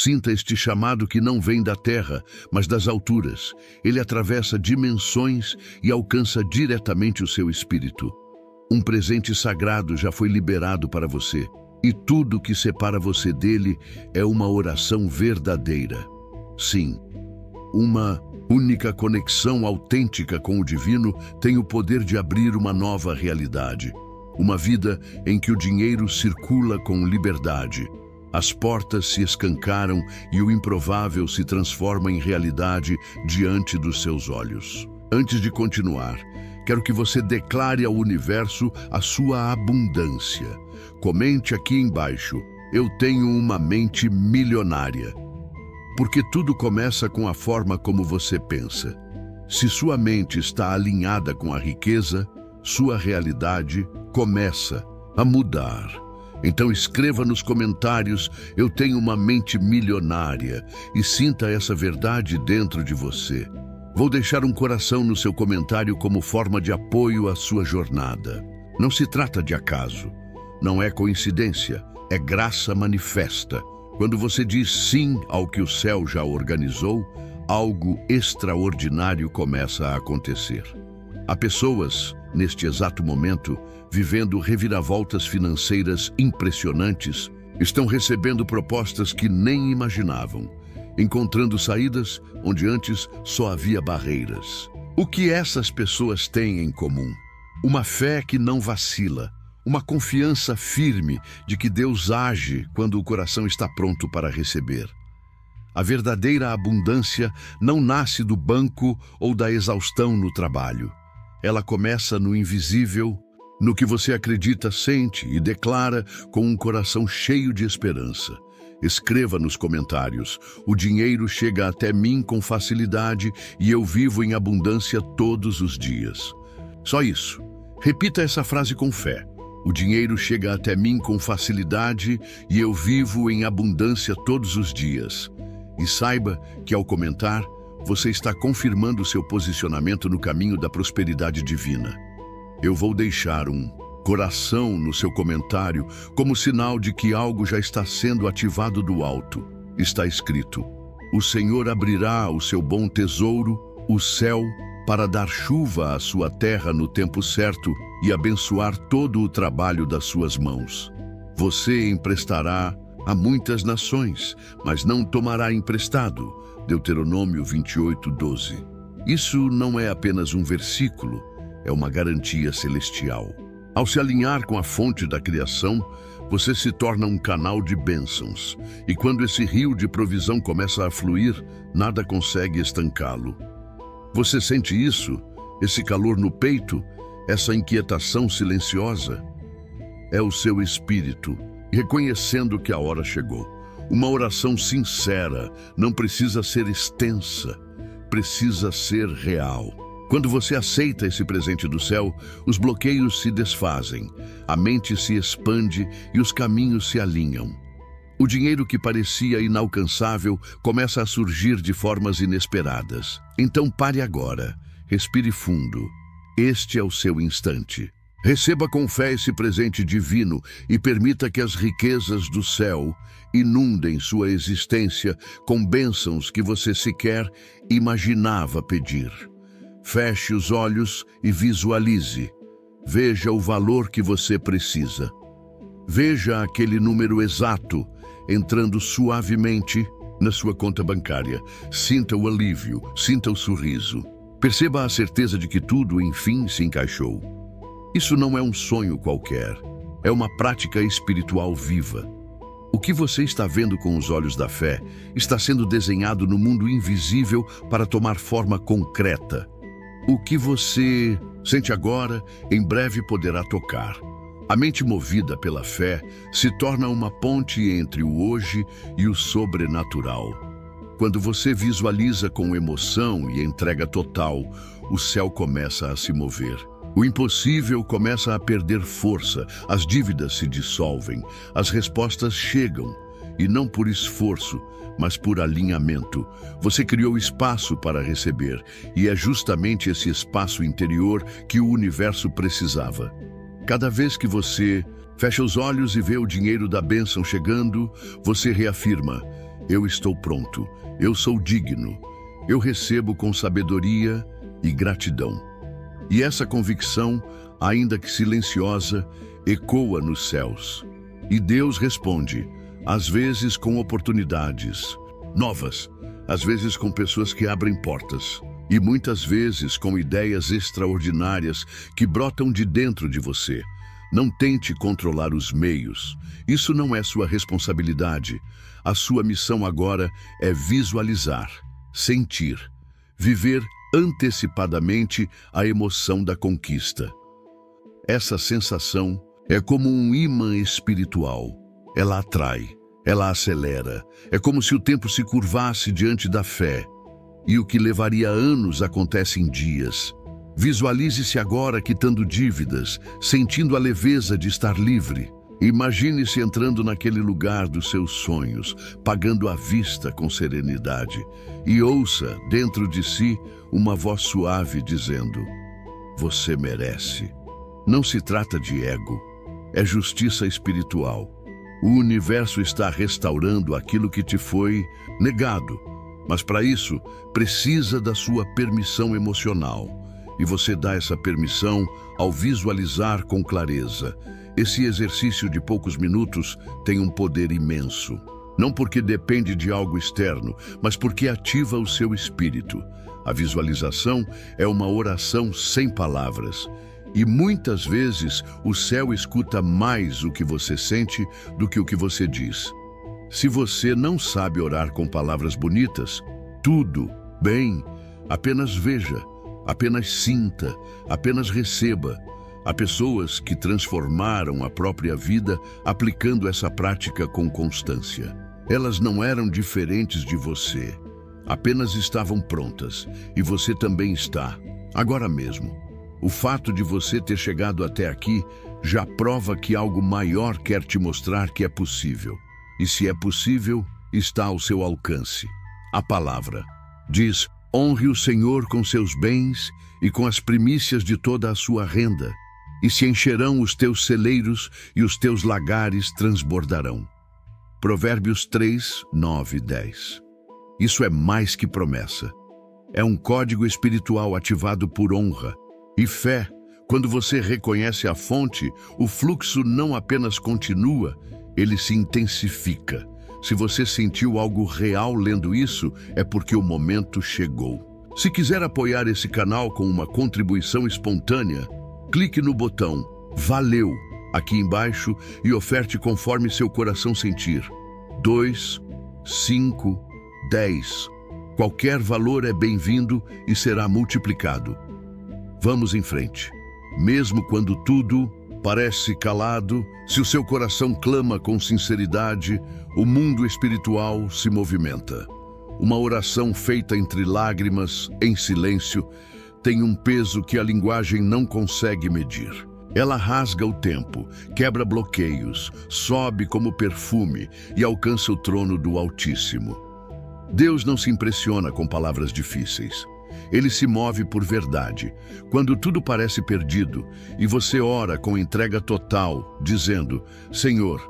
Sinta este chamado que não vem da terra, mas das alturas. Ele atravessa dimensões e alcança diretamente o seu espírito. Um presente sagrado já foi liberado para você, e tudo que separa você dele é uma oração verdadeira. Sim, uma única conexão autêntica com o divino tem o poder de abrir uma nova realidade. Uma vida em que o dinheiro circula com liberdade. As portas se escancaram e o improvável se transforma em realidade diante dos seus olhos. Antes de continuar, quero que você declare ao universo a sua abundância. Comente aqui embaixo: eu tenho uma mente milionária. Porque tudo começa com a forma como você pensa. Se sua mente está alinhada com a riqueza, sua realidade começa a mudar. Então escreva nos comentários: eu tenho uma mente milionária, e sinta essa verdade dentro de você. Vou deixar um coração no seu comentário como forma de apoio à sua jornada. Não se trata de acaso, não é coincidência, é graça manifesta. Quando você diz sim ao que o céu já organizou, algo extraordinário começa a acontecer. Há pessoas, neste exato momento, vivendo reviravoltas financeiras impressionantes, estão recebendo propostas que nem imaginavam, encontrando saídas onde antes só havia barreiras. O que essas pessoas têm em comum? Uma fé que não vacila, uma confiança firme de que Deus age quando o coração está pronto para receber. A verdadeira abundância não nasce do banco ou da exaustão no trabalho. Ela começa no invisível, no que você acredita, sente e declara com um coração cheio de esperança. Escreva nos comentários: o dinheiro chega até mim com facilidade e eu vivo em abundância todos os dias. Só isso. Repita essa frase com fé. O dinheiro chega até mim com facilidade e eu vivo em abundância todos os dias. E saiba que, ao comentar, você está confirmando seu posicionamento no caminho da prosperidade divina. Eu vou deixar um coração no seu comentário como sinal de que algo já está sendo ativado do alto. Está escrito: o Senhor abrirá o seu bom tesouro, o céu, para dar chuva à sua terra no tempo certo e abençoar todo o trabalho das suas mãos. Você emprestará a muitas nações, mas não tomará emprestado. Deuteronômio 28:12. Isso não é apenas um versículo, é uma garantia celestial. Ao se alinhar com a fonte da criação, você se torna um canal de bênçãos. E quando esse rio de provisão começa a fluir, nada consegue estancá-lo. Você sente isso? Esse calor no peito? Essa inquietação silenciosa? É o seu espírito reconhecendo que a hora chegou. Uma oração sincera não precisa ser extensa, precisa ser real. Quando você aceita esse presente do céu, os bloqueios se desfazem, a mente se expande e os caminhos se alinham. O dinheiro que parecia inalcançável começa a surgir de formas inesperadas. Então pare agora, respire fundo. Este é o seu instante. Receba com fé esse presente divino e permita que as riquezas do céu inundem sua existência com bênçãos que você sequer imaginava pedir. Feche os olhos e visualize. Veja o valor que você precisa. Veja aquele número exato entrando suavemente na sua conta bancária. Sinta o alívio, sinta o sorriso. Perceba a certeza de que tudo, enfim, se encaixou. Isso não é um sonho qualquer, é uma prática espiritual viva. O que você está vendo com os olhos da fé está sendo desenhado no mundo invisível para tomar forma concreta. O que você sente agora, em breve poderá tocar. A mente movida pela fé se torna uma ponte entre o hoje e o sobrenatural. Quando você visualiza com emoção e entrega total, o céu começa a se mover. O impossível começa a perder força, as dívidas se dissolvem, as respostas chegam, e não por esforço, mas por alinhamento. Você criou espaço para receber, e é justamente esse espaço interior que o universo precisava. Cada vez que você fecha os olhos e vê o dinheiro da bênção chegando, você reafirma: eu estou pronto, eu sou digno, eu recebo com sabedoria e gratidão. E essa convicção, ainda que silenciosa, ecoa nos céus. E Deus responde, às vezes com oportunidades novas, às vezes com pessoas que abrem portas, e muitas vezes com ideias extraordinárias que brotam de dentro de você. Não tente controlar os meios. Isso não é sua responsabilidade. A sua missão agora é visualizar, sentir, viver antecipadamente a emoção da conquista. Essa sensação é como um imã espiritual. Ela atrai, ela acelera. É como se o tempo se curvasse diante da fé. E o que levaria anos acontece em dias. Visualize-se agora quitando dívidas, sentindo a leveza de estar livre. Imagine-se entrando naquele lugar dos seus sonhos, pagando à vista com serenidade. E ouça, dentro de si, uma voz suave dizendo: você merece. Não se trata de ego, é justiça espiritual. O universo está restaurando aquilo que te foi negado, mas para isso precisa da sua permissão emocional. E você dá essa permissão ao visualizar com clareza. Esse exercício de poucos minutos tem um poder imenso. Não porque depende de algo externo, mas porque ativa o seu espírito. A visualização é uma oração sem palavras. E muitas vezes o céu escuta mais o que você sente do que o que você diz. Se você não sabe orar com palavras bonitas, tudo bem, apenas veja, apenas sinta, apenas receba. Há pessoas que transformaram a própria vida aplicando essa prática com constância. Elas não eram diferentes de você, apenas estavam prontas, e você também está, agora mesmo. O fato de você ter chegado até aqui já prova que algo maior quer te mostrar que é possível. E se é possível, está ao seu alcance. A palavra diz: honre o Senhor com seus bens e com as primícias de toda a sua renda, e se encherão os teus celeiros e os teus lagares transbordarão. Provérbios 3, 9 e 10. Isso é mais que promessa. É um código espiritual ativado por honra e fé. Quando você reconhece a fonte, o fluxo não apenas continua, ele se intensifica. Se você sentiu algo real lendo isso, é porque o momento chegou. Se quiser apoiar esse canal com uma contribuição espontânea, clique no botão Valeu aqui embaixo e oferte conforme seu coração sentir. 2, 5, 10. Qualquer valor é bem-vindo e será multiplicado. Vamos em frente. Mesmo quando tudo parece calado, se o seu coração clama com sinceridade, o mundo espiritual se movimenta. Uma oração feita entre lágrimas, em silêncio, tem um peso que a linguagem não consegue medir. Ela rasga o tempo, quebra bloqueios, sobe como perfume e alcança o trono do Altíssimo. Deus não se impressiona com palavras difíceis. Ele se move por verdade. Quando tudo parece perdido e você ora com entrega total, dizendo: Senhor,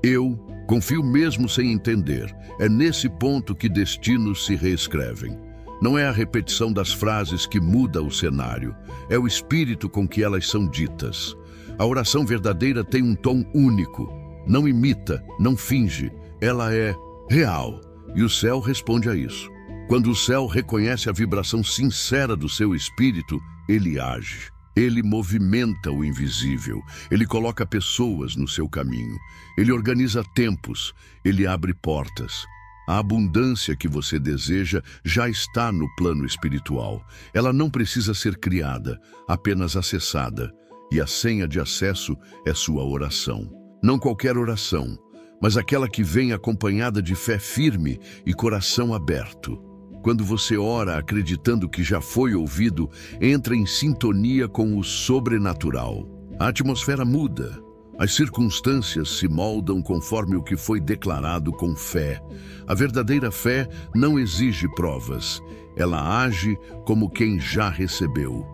eu confio mesmo sem entender. É nesse ponto que destinos se reescrevem. Não é a repetição das frases que muda o cenário, é o espírito com que elas são ditas. A oração verdadeira tem um tom único. Não imita, não finge. Ela é real. E o céu responde a isso. Quando o céu reconhece a vibração sincera do seu espírito, ele age. Ele movimenta o invisível. Ele coloca pessoas no seu caminho. Ele organiza tempos. Ele abre portas. A abundância que você deseja já está no plano espiritual. Ela não precisa ser criada, apenas acessada. E a senha de acesso é sua oração. Não qualquer oração, mas aquela que vem acompanhada de fé firme e coração aberto. Quando você ora acreditando que já foi ouvido, entra em sintonia com o sobrenatural. A atmosfera muda. As circunstâncias se moldam conforme o que foi declarado com fé. A verdadeira fé não exige provas. Ela age como quem já recebeu.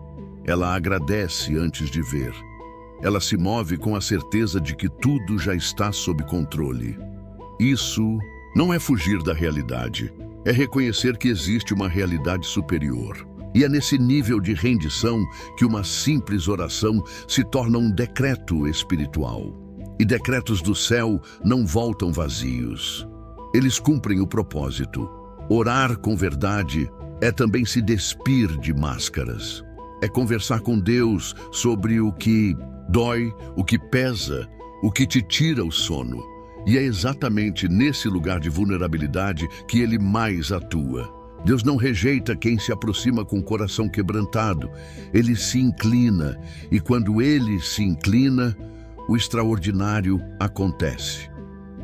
Ela agradece antes de ver. Ela se move com a certeza de que tudo já está sob controle. Isso Não é fugir da realidade, é reconhecer que existe uma realidade superior. E é nesse nível de rendição que uma simples oração se torna um decreto espiritual. E decretos do céu não voltam vazios. Eles cumprem o propósito. Orar com verdade é também se despir de máscaras. É conversar com Deus sobre o que dói, o que pesa, o que te tira o sono. E é exatamente nesse lugar de vulnerabilidade que Ele mais atua. Deus não rejeita quem se aproxima com o coração quebrantado. Ele se inclina, e quando Ele se inclina, o extraordinário acontece.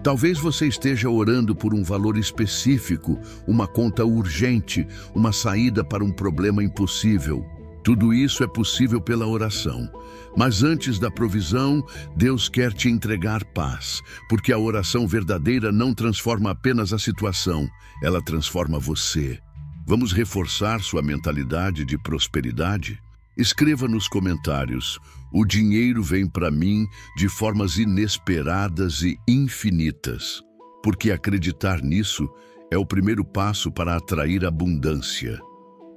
Talvez você esteja orando por um valor específico, uma conta urgente, uma saída para um problema impossível. Tudo isso é possível pela oração. Mas antes da provisão, Deus quer te entregar paz, porque a oração verdadeira não transforma apenas a situação, ela transforma você. Vamos reforçar sua mentalidade de prosperidade? Escreva nos comentários: o dinheiro vem para mim de formas inesperadas e infinitas, porque acreditar nisso é o primeiro passo para atrair abundância.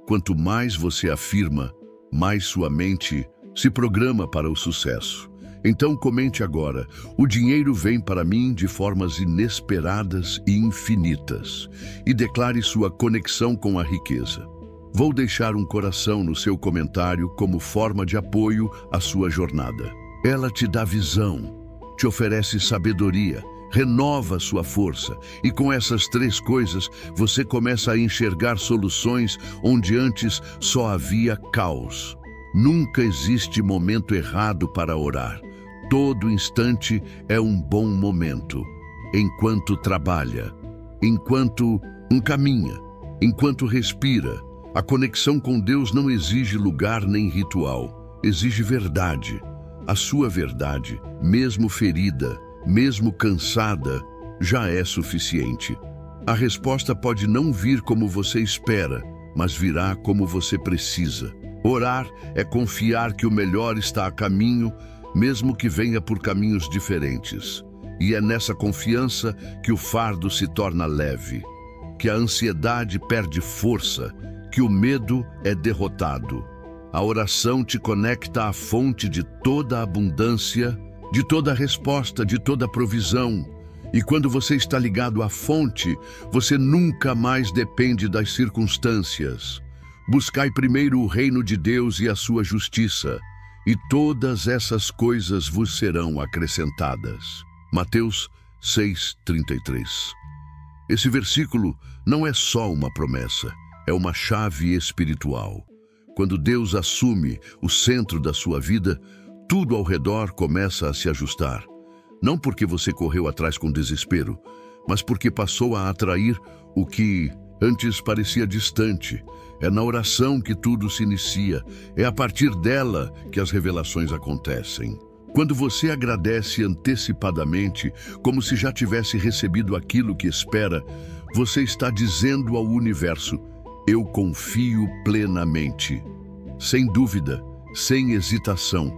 Quanto mais você afirma, mais sua mente se programa para o sucesso. Então comente agora: o dinheiro vem para mim de formas inesperadas e infinitas, e declare sua conexão com a riqueza. Vou deixar um coração no seu comentário como forma de apoio à sua jornada. Ela te dá visão, te oferece sabedoria, renova sua força, e com essas três coisas você começa a enxergar soluções onde antes só havia caos. Nunca existe momento errado para orar. Todo instante é um bom momento. Enquanto trabalha, enquanto caminha, enquanto respira. A conexão com Deus não exige lugar nem ritual, exige verdade. A sua verdade, mesmo ferida, mesmo cansada, já é suficiente. A resposta pode não vir como você espera, mas virá como você precisa. Orar é confiar que o melhor está a caminho, mesmo que venha por caminhos diferentes. E é nessa confiança que o fardo se torna leve, que a ansiedade perde força, que o medo é derrotado. A oração te conecta à fonte de toda a abundância, de toda a resposta, de toda a provisão. E quando você está ligado à fonte, você nunca mais depende das circunstâncias. Buscai primeiro o reino de Deus e a sua justiça, e todas essas coisas vos serão acrescentadas. Mateus 6:33. Esse versículo não é só uma promessa, é uma chave espiritual. Quando Deus assume o centro da sua vida, tudo ao redor começa a se ajustar. Não porque você correu atrás com desespero, mas porque passou a atrair o que antes parecia distante. É na oração que tudo se inicia, é a partir dela que as revelações acontecem. Quando você agradece antecipadamente, como se já tivesse recebido aquilo que espera, você está dizendo ao universo: eu confio plenamente. Sem dúvida, sem hesitação.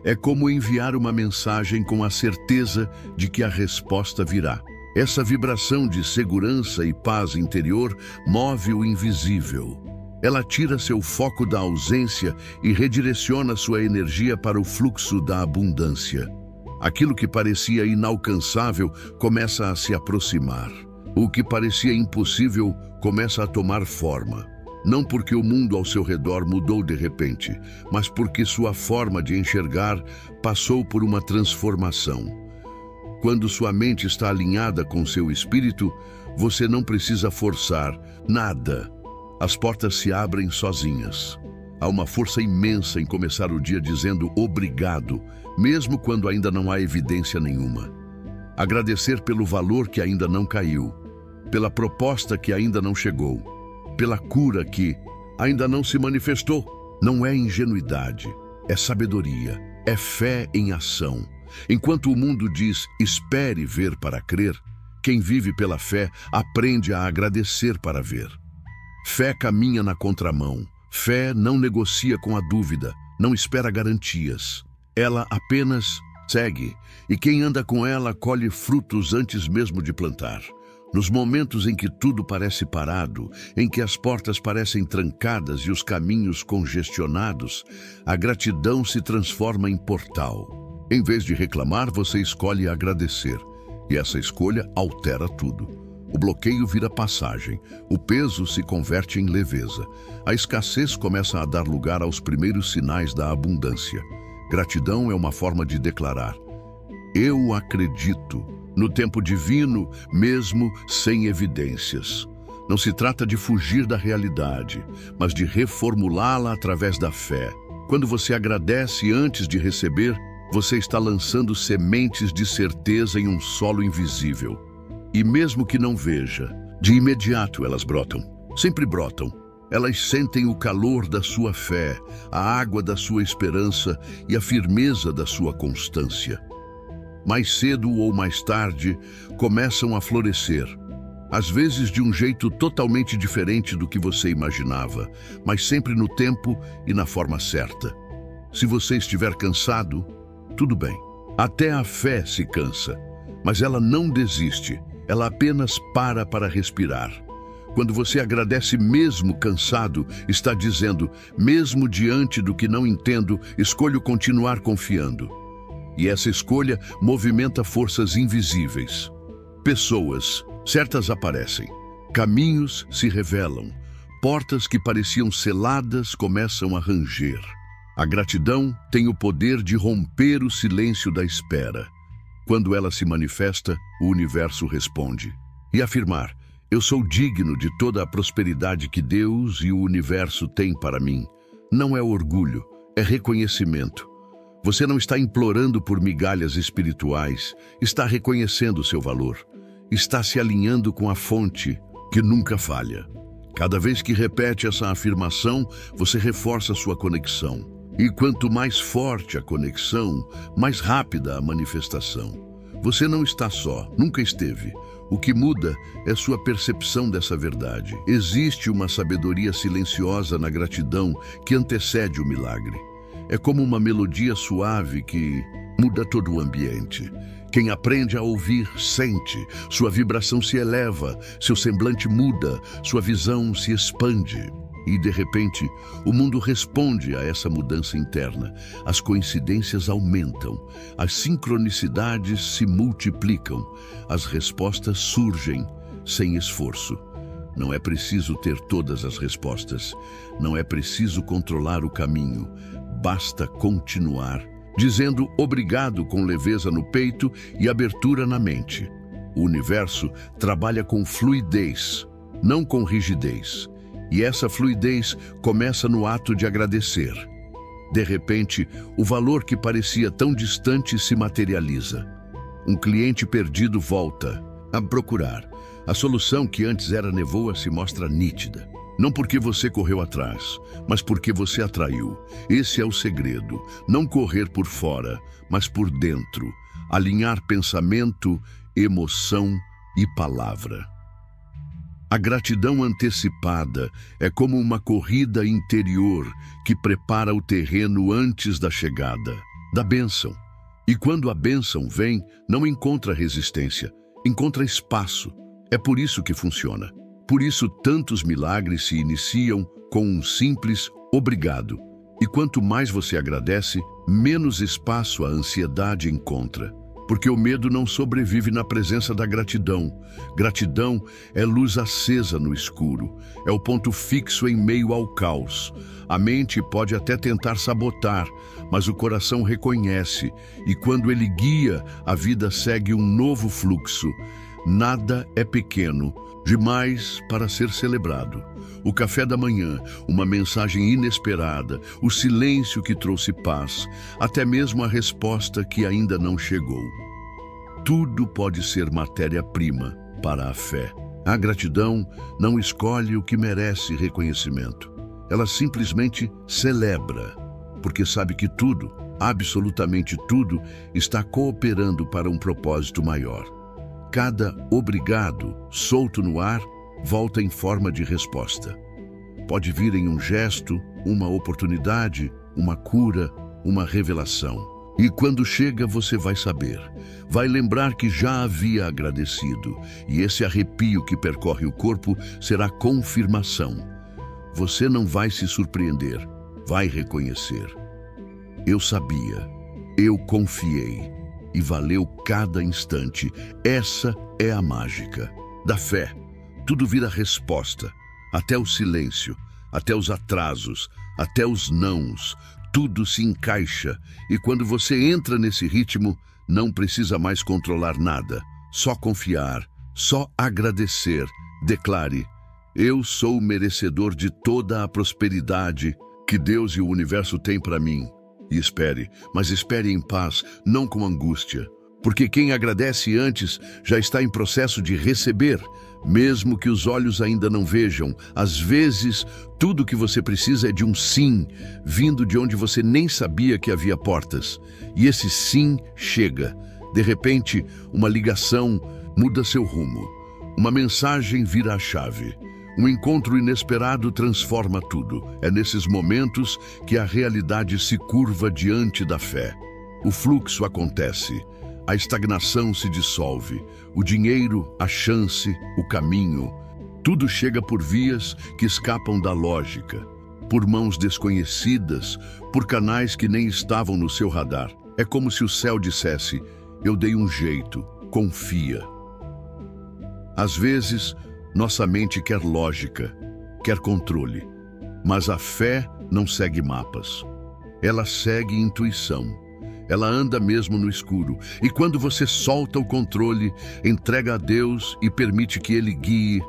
É como enviar uma mensagem com a certeza de que a resposta virá. Essa vibração de segurança e paz interior move o invisível. Ela tira seu foco da ausência e redireciona sua energia para o fluxo da abundância. Aquilo que parecia inalcançável começa a se aproximar. O que parecia impossível começa a tomar forma. Não porque o mundo ao seu redor mudou de repente, mas porque sua forma de enxergar passou por uma transformação. Quando sua mente está alinhada com seu espírito, você não precisa forçar nada. As portas se abrem sozinhas. Há uma força imensa em começar o dia dizendo obrigado, mesmo quando ainda não há evidência nenhuma. Agradecer pelo valor que ainda não caiu, pela proposta que ainda não chegou, pela cura que ainda não se manifestou. Não é ingenuidade, é sabedoria, é fé em ação. Enquanto o mundo diz, espere ver para crer, quem vive pela fé aprende a agradecer para ver. Fé caminha na contramão. Fé não negocia com a dúvida, não espera garantias. Ela apenas segue, e quem anda com ela colhe frutos antes mesmo de plantar. Nos momentos em que tudo parece parado, em que as portas parecem trancadas e os caminhos congestionados, a gratidão se transforma em portal. Em vez de reclamar, você escolhe agradecer. E essa escolha altera tudo. O bloqueio vira passagem, o peso se converte em leveza. A escassez começa a dar lugar aos primeiros sinais da abundância. Gratidão é uma forma de declarar: eu acredito no tempo divino, mesmo sem evidências. Não se trata de fugir da realidade, mas de reformulá-la através da fé. Quando você agradece antes de receber, você está lançando sementes de certeza em um solo invisível. E mesmo que não veja, de imediato elas brotam. Sempre brotam. Elas sentem o calor da sua fé, a água da sua esperança e a firmeza da sua constância. Mais cedo ou mais tarde, começam a florescer. Às vezes de um jeito totalmente diferente do que você imaginava, mas sempre no tempo e na forma certa. Se você estiver cansado, tudo bem. Até a fé se cansa, mas ela não desiste. Ela apenas para respirar. Quando você agradece mesmo cansado, está dizendo: mesmo diante do que não entendo, escolho continuar confiando. E essa escolha movimenta forças invisíveis. Pessoas, certas aparecem. Caminhos se revelam. Portas que pareciam seladas começam a ranger. A gratidão tem o poder de romper o silêncio da espera. Quando ela se manifesta, o universo responde. E afirmar: eu sou digno de toda a prosperidade que Deus e o universo têm para mim. Não é orgulho, é reconhecimento. Você não está implorando por migalhas espirituais, está reconhecendo seu valor. Está se alinhando com a fonte que nunca falha. Cada vez que repete essa afirmação, você reforça sua conexão. E quanto mais forte a conexão, mais rápida a manifestação. Você não está só, nunca esteve. O que muda é sua percepção dessa verdade. Existe uma sabedoria silenciosa na gratidão que antecede o milagre. É como uma melodia suave que muda todo o ambiente. Quem aprende a ouvir, sente. Sua vibração se eleva, seu semblante muda, sua visão se expande. E, de repente, o mundo responde a essa mudança interna. As coincidências aumentam, as sincronicidades se multiplicam, as respostas surgem sem esforço. Não é preciso ter todas as respostas, não é preciso controlar o caminho, basta continuar, dizendo obrigado com leveza no peito e abertura na mente. O universo trabalha com fluidez, não com rigidez. E essa fluidez começa no ato de agradecer. De repente, o valor que parecia tão distante se materializa. Um cliente perdido volta a procurar. A solução que antes era nevoa se mostra nítida. Não porque você correu atrás, mas porque você atraiu. Esse é o segredo. Não correr por fora, mas por dentro. Alinhar pensamento, emoção e palavra. A gratidão antecipada é como uma corrida interior que prepara o terreno antes da chegada da bênção. E quando a bênção vem, não encontra resistência, encontra espaço. É por isso que funciona. Por isso tantos milagres se iniciam com um simples obrigado. E quanto mais você agradece, menos espaço a ansiedade encontra. Porque o medo não sobrevive na presença da gratidão. Gratidão é luz acesa no escuro, é o ponto fixo em meio ao caos. A mente pode até tentar sabotar, mas o coração reconhece, e quando ele guia, a vida segue um novo fluxo. Nada é pequeno demais para ser celebrado. O café da manhã, uma mensagem inesperada, o silêncio que trouxe paz, até mesmo a resposta que ainda não chegou. Tudo pode ser matéria-prima para a fé. A gratidão não escolhe o que merece reconhecimento. Ela simplesmente celebra, porque sabe que tudo, absolutamente tudo, está cooperando para um propósito maior. Cada obrigado solto no ar volta em forma de resposta. Pode vir em um gesto, uma oportunidade, uma cura, uma revelação. E quando chega, você vai saber. Vai lembrar que já havia agradecido. E esse arrepio que percorre o corpo será confirmação. Você não vai se surpreender, vai reconhecer. Eu sabia, eu confiei. E valeu cada instante. Essa é a mágica da fé. Tudo vira resposta. Até o silêncio, até os atrasos, até os nãos. Tudo se encaixa, e quando você entra nesse ritmo, não precisa mais controlar nada, só confiar, só agradecer. Declare: eu sou merecedor de toda a prosperidade que Deus e o universo têm para mim. E espere, mas espere em paz, não com angústia, porque quem agradece antes já está em processo de receber, mesmo que os olhos ainda não vejam. Às vezes, tudo o que você precisa é de um sim, vindo de onde você nem sabia que havia portas. E esse sim chega. De repente, uma ligação muda seu rumo. Uma mensagem vira a chave. Um encontro inesperado transforma tudo. É nesses momentos que a realidade se curva diante da fé. O fluxo acontece. A estagnação se dissolve, o dinheiro, a chance, o caminho. Tudo chega por vias que escapam da lógica, por mãos desconhecidas, por canais que nem estavam no seu radar. É como se o céu dissesse: eu dei um jeito, confia. Às vezes, nossa mente quer lógica, quer controle, mas a fé não segue mapas. Ela segue intuição. Ela anda mesmo no escuro. E quando você solta o controle, entrega a Deus e permite que Ele guie,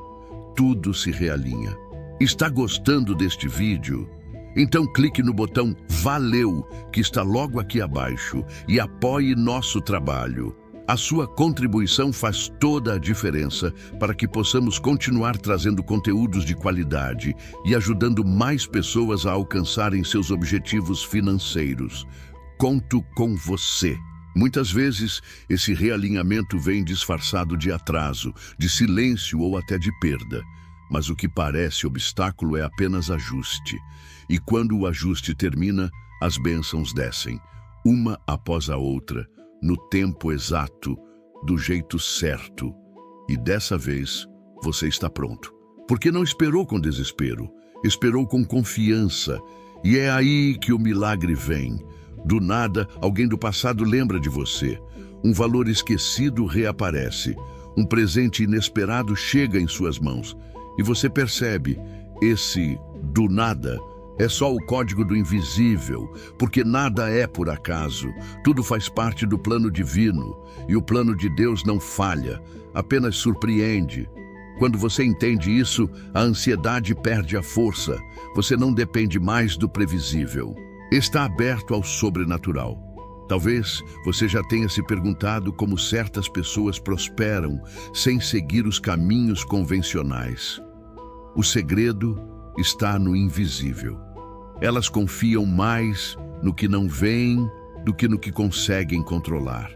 tudo se realinha. Está gostando deste vídeo? Então clique no botão Valeu, que está logo aqui abaixo, e apoie nosso trabalho. A sua contribuição faz toda a diferença para que possamos continuar trazendo conteúdos de qualidade e ajudando mais pessoas a alcançarem seus objetivos financeiros. Conto com você. Muitas vezes, esse realinhamento vem disfarçado de atraso, de silêncio ou até de perda. Mas o que parece obstáculo é apenas ajuste. E quando o ajuste termina, as bênçãos descem, uma após a outra, no tempo exato, do jeito certo. E dessa vez, você está pronto. Porque não esperou com desespero, esperou com confiança. E é aí que o milagre vem. Do nada, alguém do passado lembra de você. Um valor esquecido reaparece. Um presente inesperado chega em suas mãos. E você percebe, esse do nada é só o código do invisível, porque nada é por acaso. Tudo faz parte do plano divino. E o plano de Deus não falha, apenas surpreende. Quando você entende isso, a ansiedade perde a força. Você não depende mais do previsível. Está aberto ao sobrenatural. Talvez você já tenha se perguntado como certas pessoas prosperam sem seguir os caminhos convencionais. O segredo está no invisível. Elas confiam mais no que não veem do que no que conseguem controlar.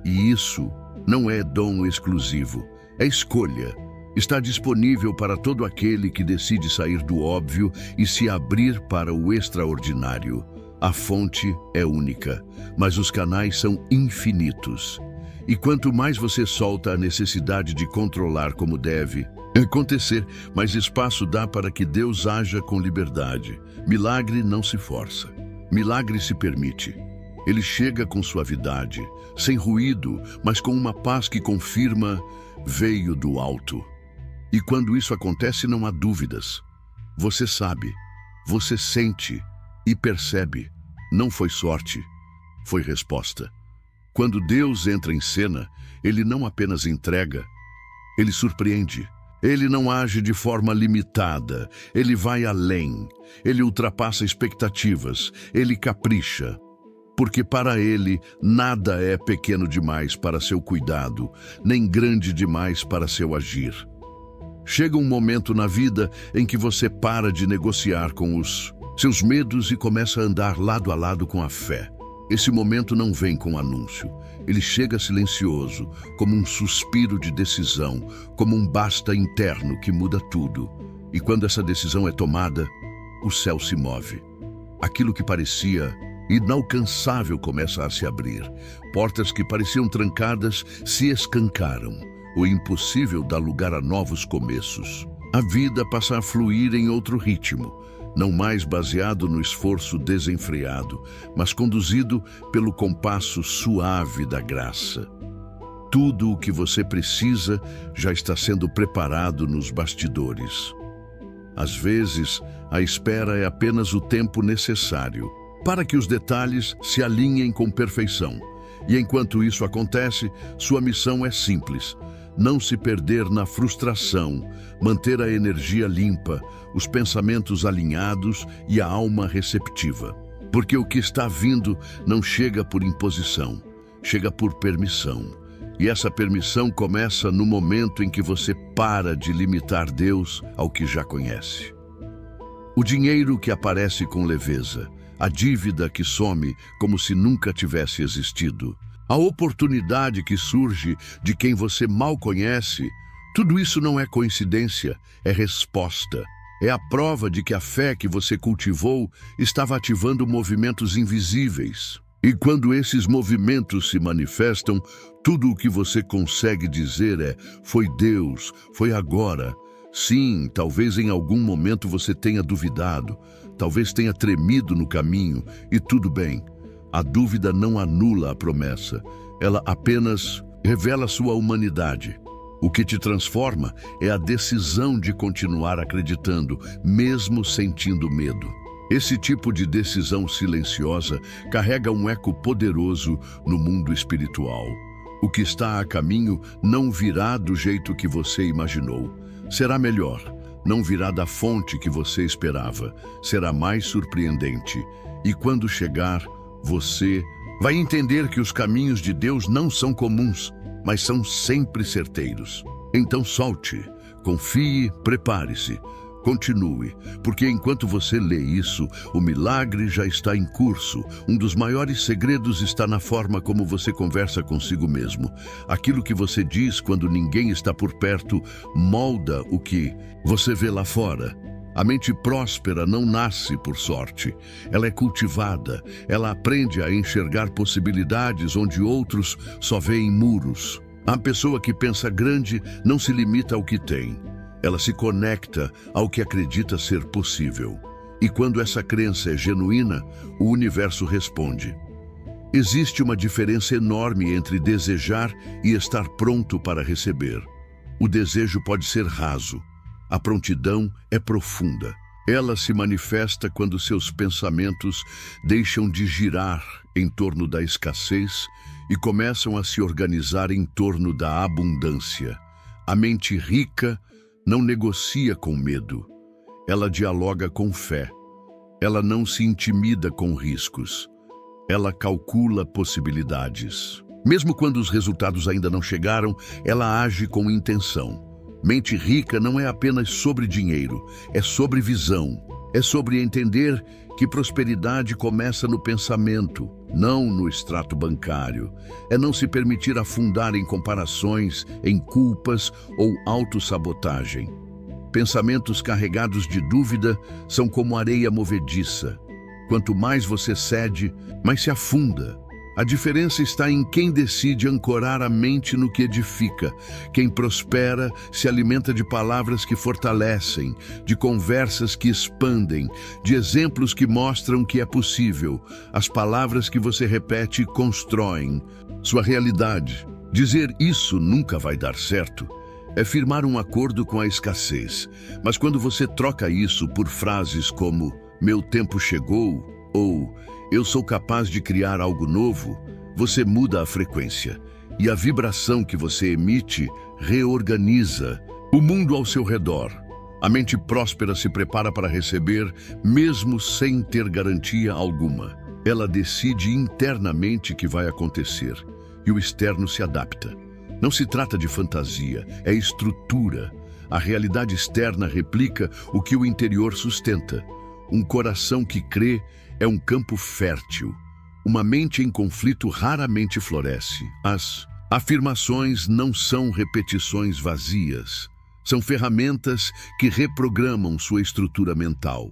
E isso não é dom exclusivo, é escolha. Está disponível para todo aquele que decide sair do óbvio e se abrir para o extraordinário. A fonte é única, mas os canais são infinitos. E quanto mais você solta a necessidade de controlar como deve acontecer, mais espaço dá para que Deus haja com liberdade. Milagre não se força. Milagre se permite. Ele chega com suavidade, sem ruído, mas com uma paz que confirma: veio do alto. E quando isso acontece, não há dúvidas. Você sabe, você sente e percebe. Não foi sorte, foi resposta. Quando Deus entra em cena, Ele não apenas entrega, Ele surpreende. Ele não age de forma limitada, Ele vai além. Ele ultrapassa expectativas, Ele capricha. Porque para Ele, nada é pequeno demais para seu cuidado, nem grande demais para seu agir. Chega um momento na vida em que você para de negociar com os seus medos e começa a andar lado a lado com a fé. Esse momento não vem com anúncio. Ele chega silencioso, como um suspiro de decisão, como um basta interno que muda tudo. E quando essa decisão é tomada, o céu se move. Aquilo que parecia inalcançável começa a se abrir. Portas que pareciam trancadas se escancaram. O impossível dá lugar a novos começos. A vida passa a fluir em outro ritmo, não mais baseado no esforço desenfreado, mas conduzido pelo compasso suave da graça. Tudo o que você precisa já está sendo preparado nos bastidores. Às vezes, a espera é apenas o tempo necessário para que os detalhes se alinhem com perfeição. E enquanto isso acontece, sua missão é simples: não se perder na frustração, manter a energia limpa, os pensamentos alinhados e a alma receptiva. Porque o que está vindo não chega por imposição, chega por permissão. E essa permissão começa no momento em que você para de limitar Deus ao que já conhece. O dinheiro que aparece com leveza, a dívida que some como se nunca tivesse existido, a oportunidade que surge de quem você mal conhece, tudo isso não é coincidência, é resposta. É a prova de que a fé que você cultivou estava ativando movimentos invisíveis. E quando esses movimentos se manifestam, tudo o que você consegue dizer é: foi Deus, foi agora. Sim, talvez em algum momento você tenha duvidado, talvez tenha tremido no caminho, e tudo bem. A dúvida não anula a promessa, ela apenas revela sua humanidade. O que te transforma é a decisão de continuar acreditando, mesmo sentindo medo. Esse tipo de decisão silenciosa carrega um eco poderoso no mundo espiritual. O que está a caminho não virá do jeito que você imaginou. Será melhor. Não virá da fonte que você esperava. Será mais surpreendente. E quando chegar, você vai entender que os caminhos de Deus não são comuns, mas são sempre certeiros. Então solte, confie, prepare-se. Continue, porque enquanto você lê isso, o milagre já está em curso. Um dos maiores segredos está na forma como você conversa consigo mesmo. Aquilo que você diz quando ninguém está por perto molda o que você vê lá fora. A mente próspera não nasce por sorte. Ela é cultivada. Ela aprende a enxergar possibilidades onde outros só veem muros. A pessoa que pensa grande não se limita ao que tem. Ela se conecta ao que acredita ser possível. E quando essa crença é genuína, o universo responde. Existe uma diferença enorme entre desejar e estar pronto para receber. O desejo pode ser raso. A prontidão é profunda. Ela se manifesta quando seus pensamentos deixam de girar em torno da escassez e começam a se organizar em torno da abundância. A mente rica não negocia com medo. Ela dialoga com fé. Ela não se intimida com riscos. Ela calcula possibilidades. Mesmo quando os resultados ainda não chegaram, ela age com intenção. Mente rica não é apenas sobre dinheiro, é sobre visão. É sobre entender que prosperidade começa no pensamento, não no extrato bancário. É não se permitir afundar em comparações, em culpas ou autossabotagem. Pensamentos carregados de dúvida são como areia movediça. Quanto mais você cede, mais se afunda. A diferença está em quem decide ancorar a mente no que edifica. Quem prospera se alimenta de palavras que fortalecem, de conversas que expandem, de exemplos que mostram que é possível. As palavras que você repete constroem sua realidade. Dizer isso nunca vai dar certo é firmar um acordo com a escassez. Mas quando você troca isso por frases como "meu tempo chegou" ou "eu sou capaz de criar algo novo", você muda a frequência. E a vibração que você emite reorganiza o mundo ao seu redor. A mente próspera se prepara para receber, mesmo sem ter garantia alguma. Ela decide internamente que vai acontecer, e o externo se adapta. Não se trata de fantasia, é estrutura. A realidade externa replica o que o interior sustenta. Um coração que crê é um campo fértil. Uma mente em conflito raramente floresce. As afirmações não são repetições vazias. São ferramentas que reprogramam sua estrutura mental.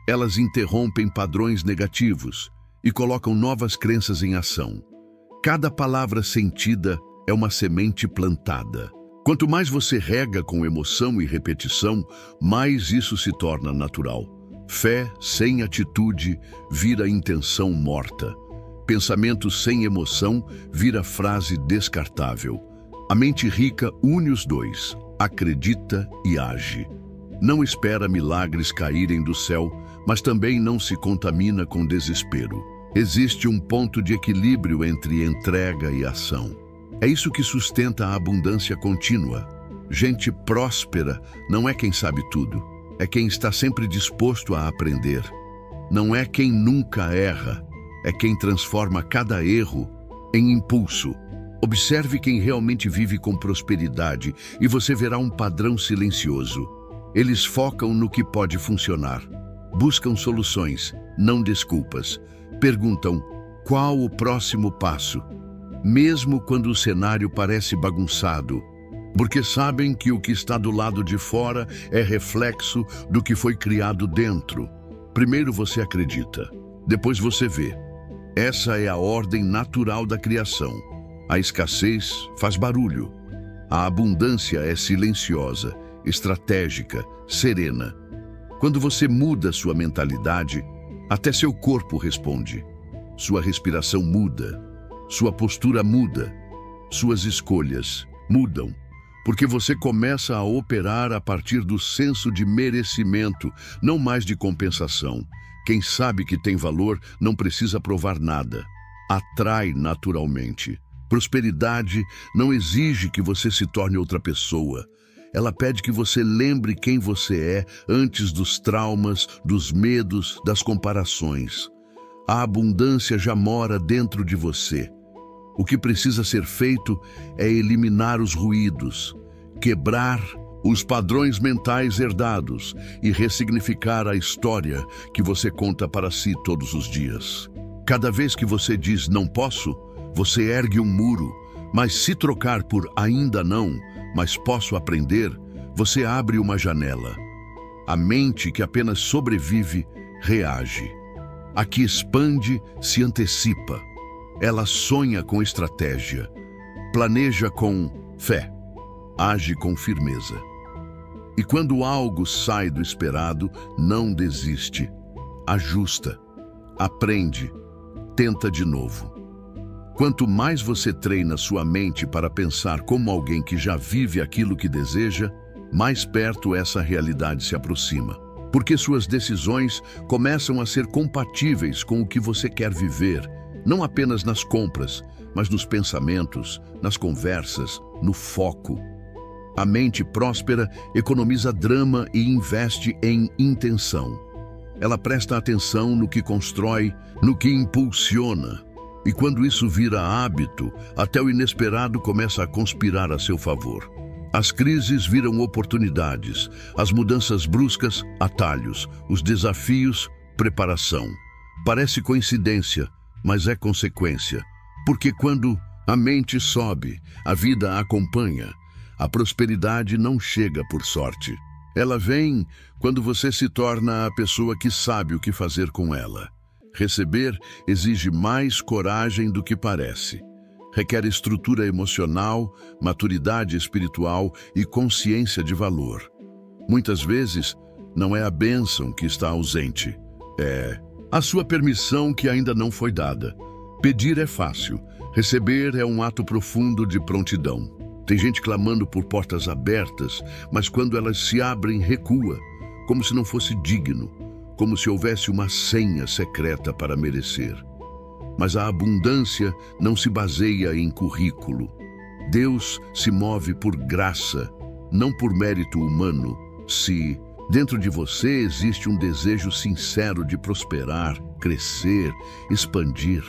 Elas interrompem padrões negativos. e colocam novas crenças em ação. Cada palavra sentida é uma semente plantada. Quanto mais você rega com emoção e repetição, mais isso se torna natural. Fé sem atitude vira intenção morta. Pensamento sem emoção vira frase descartável. A mente rica une os dois, acredita e age. Não espera milagres caírem do céu, mas também não se contamina com desespero. Existe um ponto de equilíbrio entre entrega e ação. É isso que sustenta a abundância contínua. Gente próspera não é quem sabe tudo, é quem está sempre disposto a aprender. Não é quem nunca erra, é quem transforma cada erro em impulso. Observe quem realmente vive com prosperidade e você verá um padrão silencioso. Eles focam no que pode funcionar. Buscam soluções, não desculpas. Perguntam, qual o próximo passo? Mesmo quando o cenário parece bagunçado, porque sabem que o que está do lado de fora é reflexo do que foi criado dentro. Primeiro você acredita, depois você vê. Essa é a ordem natural da criação. A escassez faz barulho. A abundância é silenciosa, estratégica, serena. Quando você muda sua mentalidade, até seu corpo responde. Sua respiração muda, sua postura muda, suas escolhas mudam, porque você começa a operar a partir do senso de merecimento, não mais de compensação. Quem sabe que tem valor não precisa provar nada. Atrai naturalmente. Prosperidade não exige que você se torne outra pessoa. Ela pede que você lembre quem você é antes dos traumas, dos medos, das comparações. A abundância já mora dentro de você. O que precisa ser feito é eliminar os ruídos, quebrar os padrões mentais herdados e ressignificar a história que você conta para si todos os dias. Cada vez que você diz não posso, você ergue um muro, mas se trocar por ainda não, mas posso aprender, você abre uma janela. A mente que apenas sobrevive, reage. A que expande, se antecipa. Ela sonha com estratégia, planeja com fé, age com firmeza. E quando algo sai do esperado, não desiste, ajusta, aprende, tenta de novo. Quanto mais você treina sua mente para pensar como alguém que já vive aquilo que deseja, mais perto essa realidade se aproxima. Porque suas decisões começam a ser compatíveis com o que você quer viver, não apenas nas compras, mas nos pensamentos, nas conversas, no foco. A mente próspera economiza drama e investe em intenção. Ela presta atenção no que constrói, no que impulsiona. E quando isso vira hábito, até o inesperado começa a conspirar a seu favor. As crises viram oportunidades, as mudanças bruscas, atalhos, os desafios, preparação. Parece coincidência, mas é consequência. Porque quando a mente sobe, a vida acompanha. A prosperidade não chega por sorte. Ela vem quando você se torna a pessoa que sabe o que fazer com ela. Receber exige mais coragem do que parece. Requer estrutura emocional, maturidade espiritual e consciência de valor. Muitas vezes, não é a bênção que está ausente. É a sua permissão que ainda não foi dada. Pedir é fácil. Receber é um ato profundo de prontidão. Tem gente clamando por portas abertas, mas quando elas se abrem, recua, como se não fosse digno, como se houvesse uma senha secreta para merecer. Mas a abundância não se baseia em currículo. Deus se move por graça, não por mérito humano. Se dentro de você existe um desejo sincero de prosperar, crescer, expandir,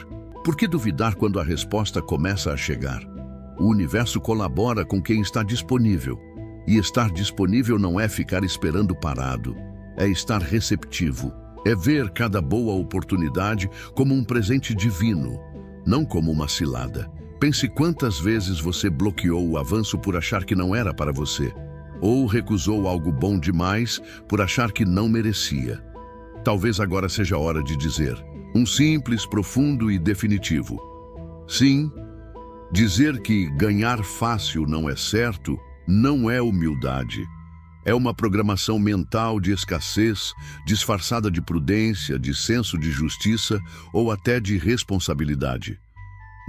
por que duvidar quando a resposta começa a chegar? O universo colabora com quem está disponível. E estar disponível não é ficar esperando parado, é estar receptivo. É ver cada boa oportunidade como um presente divino, não como uma cilada. Pense quantas vezes você bloqueou o avanço por achar que não era para você, ou recusou algo bom demais por achar que não merecia. Talvez agora seja a hora de dizer, Um simples, profundo e definitivo. Sim, dizer que ganhar fácil não é certo não é humildade. É uma programação mental de escassez, disfarçada de prudência, de senso de justiça ou até de responsabilidade.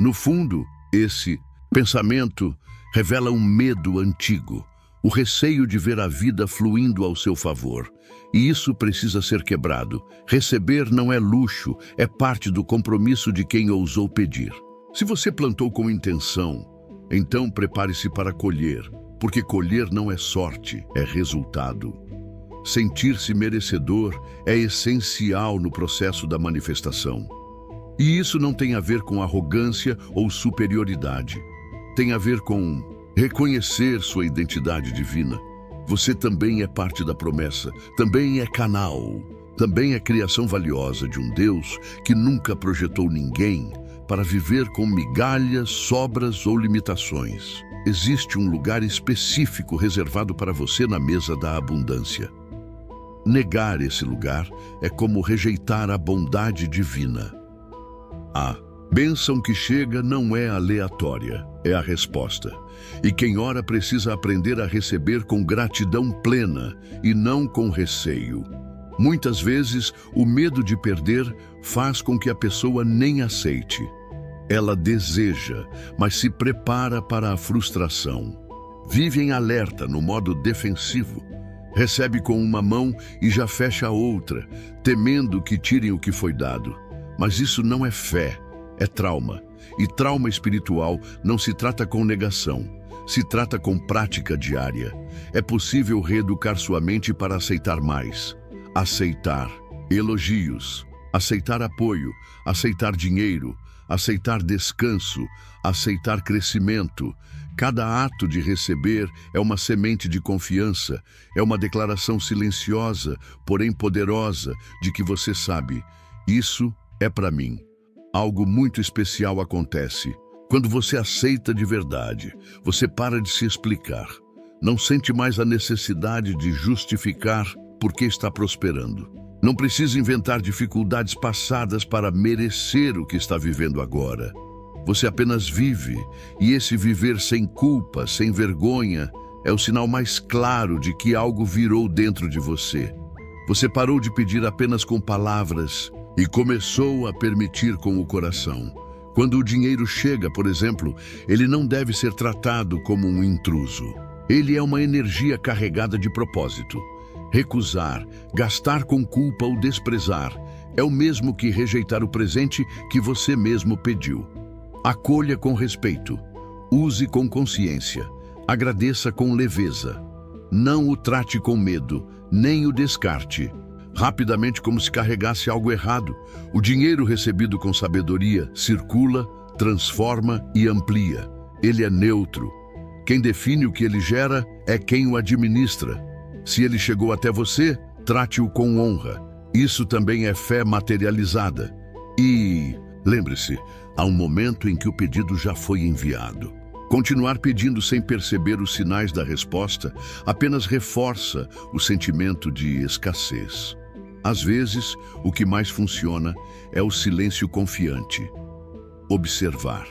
No fundo, esse pensamento revela um medo antigo, o receio de ver a vida fluindo ao seu favor. E isso precisa ser quebrado. Receber não é luxo, é parte do compromisso de quem ousou pedir. Se você plantou com intenção, então prepare-se para colher, porque colher não é sorte, é resultado. Sentir-se merecedor é essencial no processo da manifestação. E isso não tem a ver com arrogância ou superioridade. Tem a ver com reconhecer sua identidade divina. Você também é parte da promessa, também é canal, também é criação valiosa de um Deus que nunca projetou ninguém para viver com migalhas, sobras ou limitações. Existe um lugar específico reservado para você na mesa da abundância. Negar esse lugar é como rejeitar a bondade divina. A bênção que chega não é aleatória, é a resposta. E quem ora precisa aprender a receber com gratidão plena e não com receio. Muitas vezes, o medo de perder faz com que a pessoa nem aceite. Ela deseja, mas se prepara para a frustração. Vive em alerta, no modo defensivo. Recebe com uma mão e já fecha a outra, temendo que tirem o que foi dado. Mas isso não é fé, é trauma. E trauma espiritual não se trata com negação, se trata com prática diária. É possível reeducar sua mente para aceitar mais. Aceitar elogios, aceitar apoio, aceitar dinheiro, aceitar descanso, aceitar crescimento. Cada ato de receber é uma semente de confiança, é uma declaração silenciosa, porém poderosa, de que você sabe, isso é para mim. Algo muito especial acontece. Quando você aceita de verdade, você para de se explicar. Não sente mais a necessidade de justificar por que está prosperando. Não precisa inventar dificuldades passadas para merecer o que está vivendo agora. Você apenas vive, e esse viver sem culpa, sem vergonha, é o sinal mais claro de que algo virou dentro de você. Você parou de pedir apenas com palavras e começou a permitir com o coração. Quando o dinheiro chega, por exemplo, ele não deve ser tratado como um intruso. Ele é uma energia carregada de propósito. Recusar, gastar com culpa ou desprezar é o mesmo que rejeitar o presente que você mesmo pediu. Acolha com respeito, use com consciência, agradeça com leveza. Não o trate com medo, nem o descarte. Rapidamente, como se carregasse algo errado. O dinheiro recebido com sabedoria circula, transforma e amplia. Ele é neutro. Quem define o que ele gera é quem o administra. Se ele chegou até você, trate-o com honra. Isso também é fé materializada. E, lembre-se, há um momento em que o pedido já foi enviado. Continuar pedindo sem perceber os sinais da resposta apenas reforça o sentimento de escassez. Às vezes, o que mais funciona é o silêncio confiante. Observar.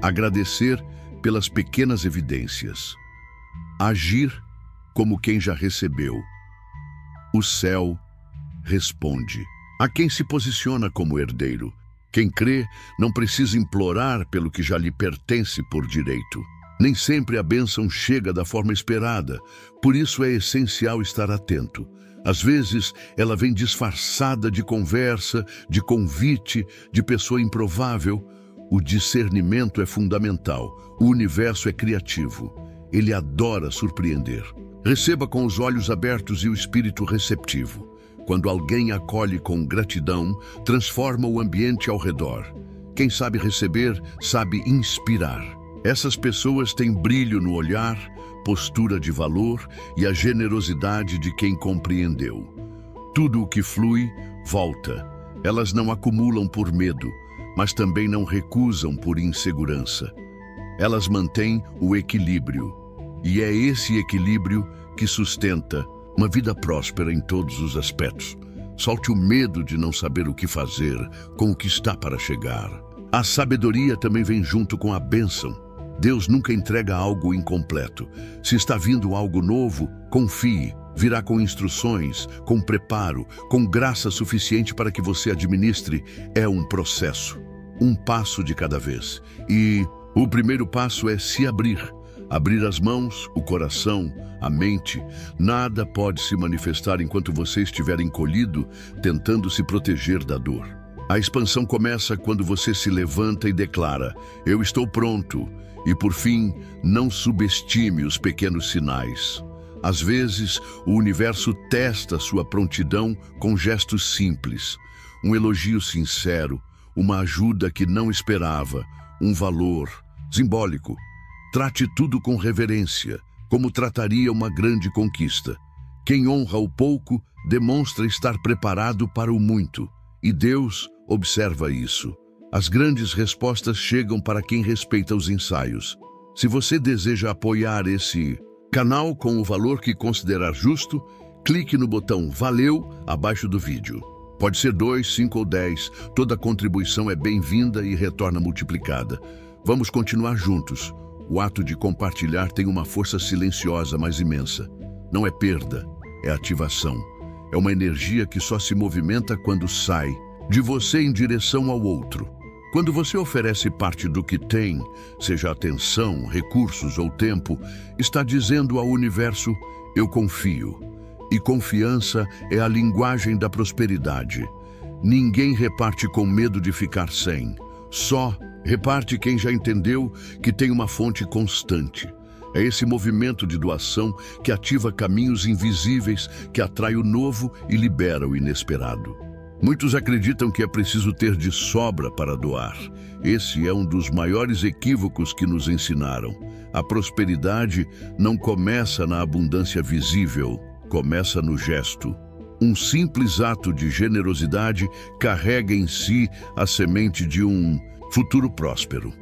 Agradecer pelas pequenas evidências. Agir como quem já recebeu. O céu responde. A quem se posiciona como herdeiro. Quem crê não precisa implorar pelo que já lhe pertence por direito. Nem sempre a bênção chega da forma esperada, por isso é essencial estar atento. Às vezes, ela vem disfarçada de conversa, de convite, de pessoa improvável. O discernimento é fundamental. O universo é criativo. Ele adora surpreender. Receba com os olhos abertos e o espírito receptivo. Quando alguém acolhe com gratidão, transforma o ambiente ao redor. Quem sabe receber, sabe inspirar. Essas pessoas têm brilho no olhar, postura de valor e a generosidade de quem compreendeu. Tudo o que flui, volta. Elas não acumulam por medo, mas também não recusam por insegurança. Elas mantêm o equilíbrio. E é esse equilíbrio que sustenta uma vida próspera em todos os aspectos. Solte o medo de não saber o que fazer com o que está para chegar. A sabedoria também vem junto com a bênção. Deus nunca entrega algo incompleto. Se está vindo algo novo, confie. Virá com instruções, com preparo, com graça suficiente para que você administre. É um processo, um passo de cada vez. E o primeiro passo é se abrir. Abrir as mãos, o coração, a mente. Nada pode se manifestar enquanto você estiver encolhido, tentando se proteger da dor. A expansão começa quando você se levanta e declara: eu estou pronto. E por fim, não subestime os pequenos sinais. Às vezes, o universo testa sua prontidão com gestos simples. Um elogio sincero, uma ajuda que não esperava, um valor simbólico. Trate tudo com reverência, como trataria uma grande conquista. Quem honra o pouco demonstra estar preparado para o muito. E Deus observa isso. As grandes respostas chegam para quem respeita os ensaios. Se você deseja apoiar esse canal com o valor que considerar justo, clique no botão Valeu abaixo do vídeo. Pode ser 2, 5 ou 10. Toda contribuição é bem-vinda e retorna multiplicada. Vamos continuar juntos. O ato de compartilhar tem uma força silenciosa, mas imensa. Não é perda, é ativação. É uma energia que só se movimenta quando sai de você em direção ao outro. Quando você oferece parte do que tem, seja atenção, recursos ou tempo, está dizendo ao universo: eu confio. E confiança é a linguagem da prosperidade. Ninguém reparte com medo de ficar sem. Só reparte quem já entendeu que tem uma fonte constante. É esse movimento de doação que ativa caminhos invisíveis, que atrai o novo e libera o inesperado. Muitos acreditam que é preciso ter de sobra para doar. Esse é um dos maiores equívocos que nos ensinaram. A prosperidade não começa na abundância visível, começa no gesto. Um simples ato de generosidade carrega em si a semente de um futuro próspero.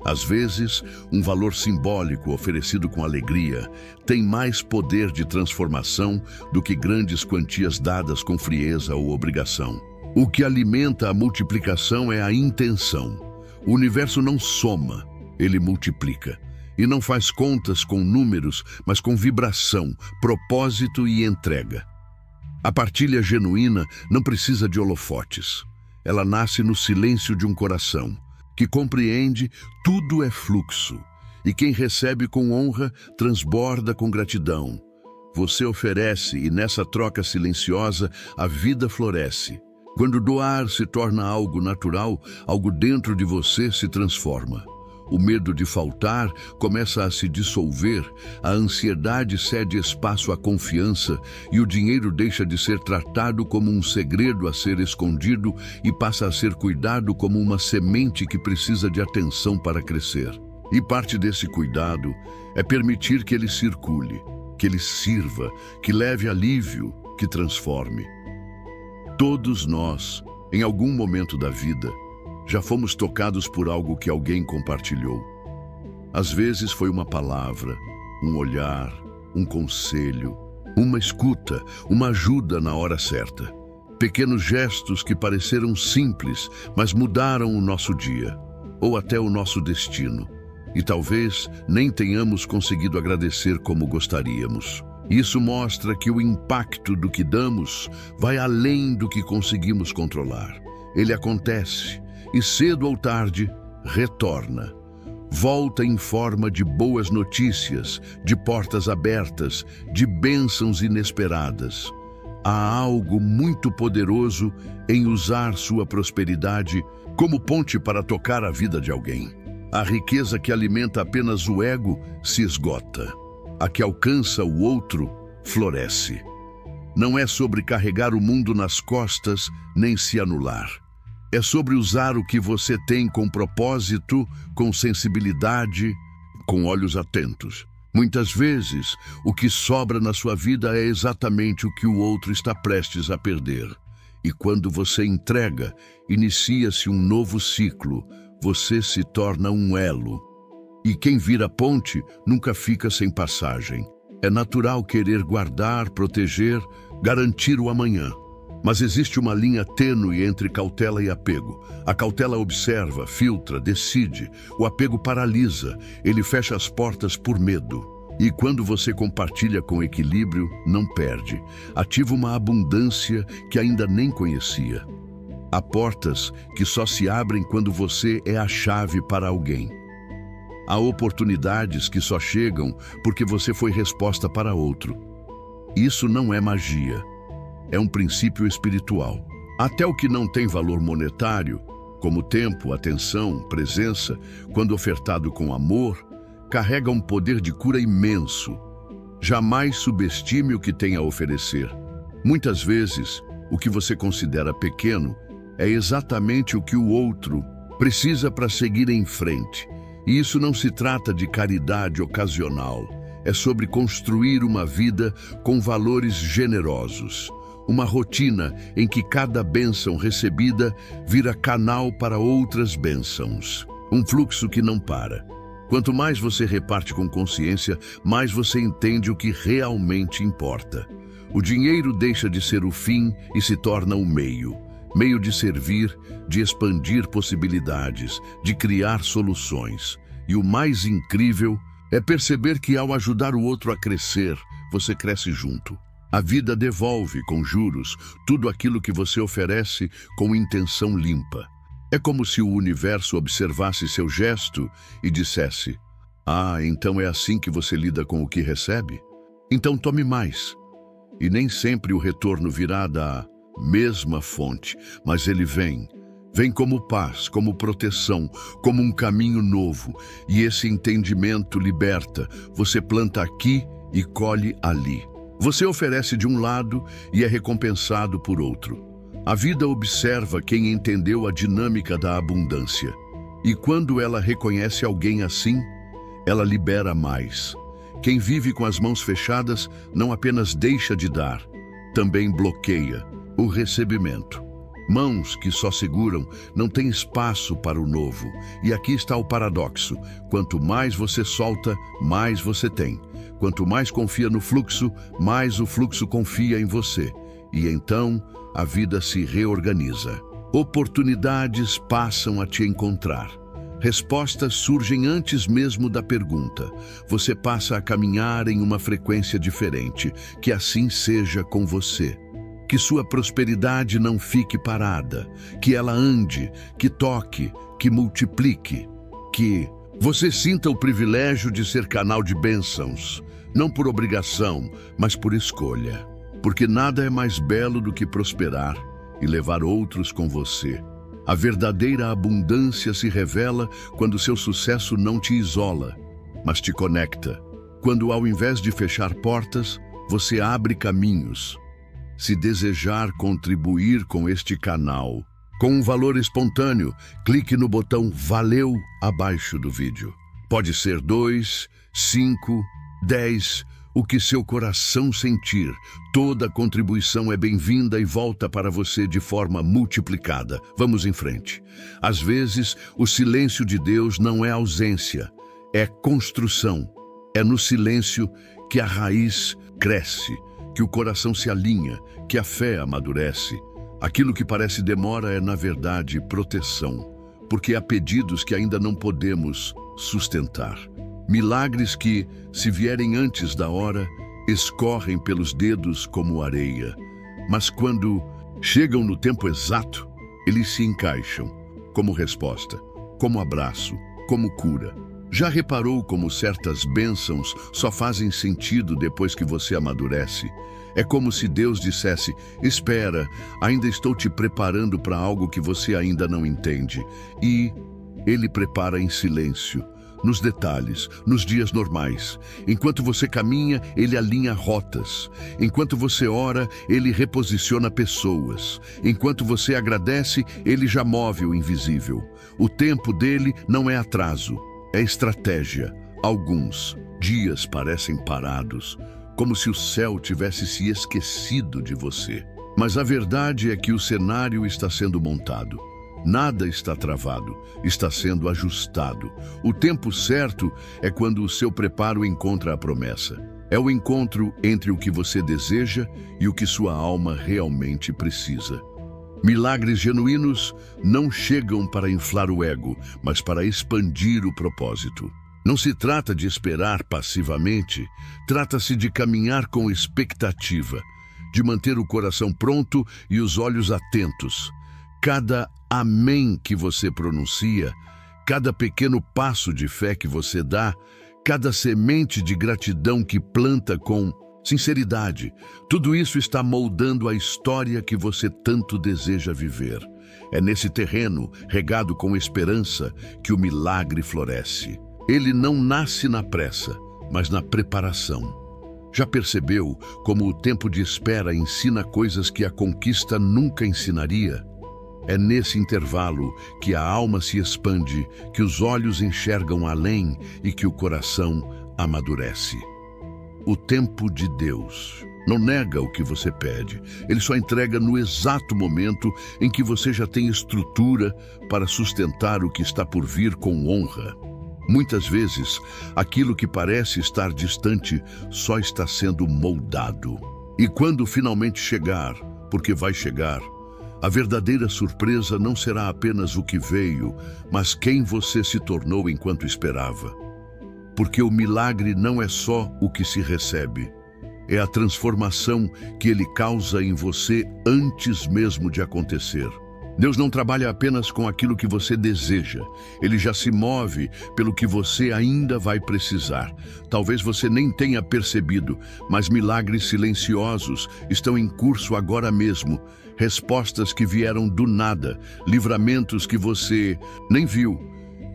Às vezes, um valor simbólico oferecido com alegria tem mais poder de transformação do que grandes quantias dadas com frieza ou obrigação. O que alimenta a multiplicação é a intenção. O universo não soma, ele multiplica. E não faz contas com números, mas com vibração, propósito e entrega. A partilha genuína não precisa de holofotes. Ela nasce no silêncio de um coração que compreende tudo é fluxo, e quem recebe com honra transborda com gratidão. Você oferece e nessa troca silenciosa a vida floresce. Quando doar se torna algo natural, algo dentro de você se transforma. O medo de faltar começa a se dissolver, a ansiedade cede espaço à confiança e o dinheiro deixa de ser tratado como um segredo a ser escondido e passa a ser cuidado como uma semente que precisa de atenção para crescer. E parte desse cuidado é permitir que ele circule, que ele sirva, que leve alívio, que transforme. Todos nós, em algum momento da vida, já fomos tocados por algo que alguém compartilhou. Às vezes foi uma palavra, um olhar, um conselho, uma escuta, uma ajuda na hora certa. Pequenos gestos que pareceram simples, mas mudaram o nosso dia, ou até o nosso destino. E talvez nem tenhamos conseguido agradecer como gostaríamos. Isso mostra que o impacto do que damos vai além do que conseguimos controlar. Ele acontece. E cedo ou tarde, retorna. Volta em forma de boas notícias, de portas abertas, de bênçãos inesperadas. Há algo muito poderoso em usar sua prosperidade como ponte para tocar a vida de alguém. A riqueza que alimenta apenas o ego se esgota. A que alcança o outro floresce. Não é sobre carregar o mundo nas costas, nem se anular. É sobre usar o que você tem com propósito, com sensibilidade, com olhos atentos. Muitas vezes, o que sobra na sua vida é exatamente o que o outro está prestes a perder. E quando você entrega, inicia-se um novo ciclo. Você se torna um elo. E quem vira ponte nunca fica sem passagem. É natural querer guardar, proteger, garantir o amanhã. Mas existe uma linha tênue entre cautela e apego. A cautela observa, filtra, decide. O apego paralisa, ele fecha as portas por medo. E quando você compartilha com equilíbrio, não perde. Ativa uma abundância que ainda nem conhecia. Há portas que só se abrem quando você é a chave para alguém. Há oportunidades que só chegam porque você foi resposta para outro. Isso não é magia. É um princípio espiritual. Até o que não tem valor monetário, como tempo, atenção, presença, quando ofertado com amor, carrega um poder de cura imenso. Jamais subestime o que tem a oferecer. Muitas vezes, o que você considera pequeno é exatamente o que o outro precisa para seguir em frente. E isso não se trata de caridade ocasional. É sobre construir uma vida com valores generosos. Uma rotina em que cada bênção recebida vira canal para outras bênçãos. Um fluxo que não para. Quanto mais você reparte com consciência, mais você entende o que realmente importa. O dinheiro deixa de ser o fim e se torna o meio. Meio de servir, de expandir possibilidades, de criar soluções. E o mais incrível é perceber que ao ajudar o outro a crescer, você cresce junto. A vida devolve, com juros, tudo aquilo que você oferece com intenção limpa. É como se o universo observasse seu gesto e dissesse: "Ah, então é assim que você lida com o que recebe? Então tome mais." E nem sempre o retorno virá da mesma fonte, mas ele vem. Vem como paz, como proteção, como um caminho novo. E esse entendimento liberta. Você planta aqui e colhe ali. Você oferece de um lado e é recompensado por outro. A vida observa quem entendeu a dinâmica da abundância. E quando ela reconhece alguém assim, ela libera mais. Quem vive com as mãos fechadas não apenas deixa de dar, também bloqueia o recebimento. Mãos que só seguram não têm espaço para o novo. E aqui está o paradoxo. Quanto mais você solta, mais você tem. Quanto mais confia no fluxo, mais o fluxo confia em você. E então, a vida se reorganiza. Oportunidades passam a te encontrar. Respostas surgem antes mesmo da pergunta. Você passa a caminhar em uma frequência diferente. Que assim seja com você. Que sua prosperidade não fique parada. Que ela ande, que toque, que multiplique. Que você sinta o privilégio de ser canal de bênçãos. Não por obrigação, mas por escolha. Porque nada é mais belo do que prosperar e levar outros com você. A verdadeira abundância se revela quando seu sucesso não te isola, mas te conecta. Quando, ao invés de fechar portas, você abre caminhos. Se desejar contribuir com este canal, com um valor espontâneo, clique no botão Valeu abaixo do vídeo. Pode ser 2, 5, 10, o que seu coração sentir. Toda contribuição é bem-vinda e volta para você de forma multiplicada. Vamos em frente. Às vezes, o silêncio de Deus não é ausência, é construção. É no silêncio que a raiz cresce, que o coração se alinha, que a fé amadurece. Aquilo que parece demora é, na verdade, proteção, porque há pedidos que ainda não podemos sustentar. Milagres que, se vierem antes da hora, escorrem pelos dedos como areia. Mas quando chegam no tempo exato, eles se encaixam, como resposta, como abraço, como cura. Já reparou como certas bênçãos só fazem sentido depois que você amadurece? É como se Deus dissesse: espera, ainda estou te preparando para algo que você ainda não entende. E Ele prepara em silêncio, nos detalhes, nos dias normais. Enquanto você caminha, Ele alinha rotas. Enquanto você ora, Ele reposiciona pessoas. Enquanto você agradece, Ele já move o invisível. O tempo dele não é atraso, é estratégia. Alguns dias parecem parados, como se o céu tivesse se esquecido de você. Mas a verdade é que o cenário está sendo montado. Nada está travado, está sendo ajustado. O tempo certo é quando o seu preparo encontra a promessa. É o encontro entre o que você deseja e o que sua alma realmente precisa. Milagres genuínos não chegam para inflar o ego, mas para expandir o propósito. Não se trata de esperar passivamente, trata-se de caminhar com expectativa, de manter o coração pronto e os olhos atentos. Cada amém que você pronuncia, cada pequeno passo de fé que você dá, cada semente de gratidão que planta com sinceridade, tudo isso está moldando a história que você tanto deseja viver. É nesse terreno, regado com esperança, que o milagre floresce. Ele não nasce na pressa, mas na preparação. Já percebeu como o tempo de espera ensina coisas que a conquista nunca ensinaria? É nesse intervalo que a alma se expande, que os olhos enxergam além e que o coração amadurece. O tempo de Deus não nega o que você pede. Ele só entrega no exato momento em que você já tem estrutura para sustentar o que está por vir com honra. Muitas vezes, aquilo que parece estar distante só está sendo moldado. E quando finalmente chegar, porque vai chegar, a verdadeira surpresa não será apenas o que veio, mas quem você se tornou enquanto esperava. Porque o milagre não é só o que se recebe, é a transformação que ele causa em você antes mesmo de acontecer. Deus não trabalha apenas com aquilo que você deseja, ele já se move pelo que você ainda vai precisar. Talvez você nem tenha percebido, mas milagres silenciosos estão em curso agora mesmo. Respostas que vieram do nada, livramentos que você nem viu,